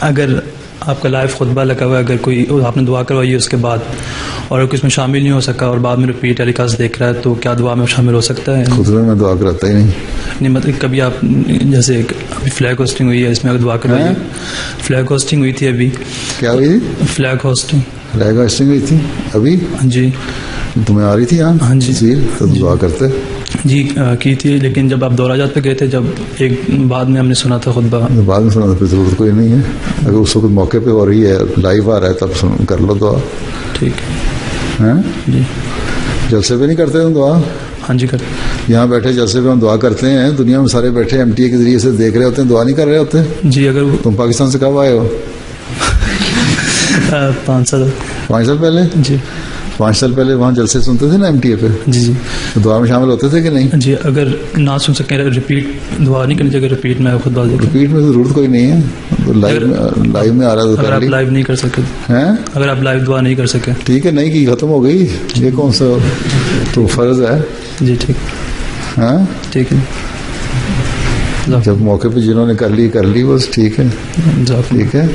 اگر آپ کا لائیو خطبہ لگا ہوا ہے, اگر کوئی آپ نے دعا کروائی ہے اس کے بعد اور اگر اس میں شامل نہیں ہو سکا اور بعد میں ریپیٹ ٹیلی کاسٹ دیکھ رہا ہے تو کیا دعا میں شامل ہو سکتا ہے؟ خطبے میں دعا کراتا ہی نہیں, مطلب کبھی آپ جیسے ابھی فلیگ ہوسٹنگ ہوئی ہے, اس میں اگر دعا کروائی ہے, فلیگ ہوسٹنگ ہوئی تھی ابھی. کیا ہوئی تھی؟ Flag hosting. فلیگ ہوسٹنگ ہوئی تھی ابھی؟ جی. تمہیں آ رہی تھی؟ ہاں جی. تو دعا کرتے جی کی تھی, لیکن جب آپ دورہ جات پہ گئے تھے, جب ایک بعد میں ہم نے سنا تھا خطبہ, بعد میں سنا تھا, پھر ضرورت کوئی نہیں ہے. اگر اس وقت موقع پہ ہو رہی ہے, لائیو آ رہا ہے, تب کر لو دعا. ٹھیک ہے. جی. جلسے پہ نہیں کرتے تم دعا؟ ہاں جی کرتے. یہاں بیٹھے جلسے پہ ہم دعا کرتے ہیں, دنیا میں سارے بیٹھے ایم ٹی اے کے ذریعے سے دیکھ رہے ہوتے ہیں, دعا نہیں کر رہے ہوتے. جی. اگر تم پاکستان سے کب آئے ہو؟ 5 سال. 5 سال پہلے؟ جی. 5 سال پہلے وہاں جلسے سنتے تھے نا ایم ٹی اے پہ؟ جی جی. تو دعا میں شامل ہوتے تھے کہ نہیں؟ جی. اگر نہ سن سکیں, ریپیٹ دعا نہیں کرنی چاہیے, ریپیٹ میں خطبہ دیکھیں. ریپیٹ میں ضرورت کوئی نہیں ہے, لائیو میں آ رہا ہے. اگر آپ لائیو نہیں کر سکے, اگر آپ لائیو دعا نہیں کر سکے, ٹھیک ہے, نہیں کی ختم ہو گئی. یہ کون سا تو فرض ہے؟ جی ٹھیک. ہاں ٹھیک ہے. جب موقع پہ جنہوں نے کر لی بس, ٹھیک ہے. ٹھیک ہے.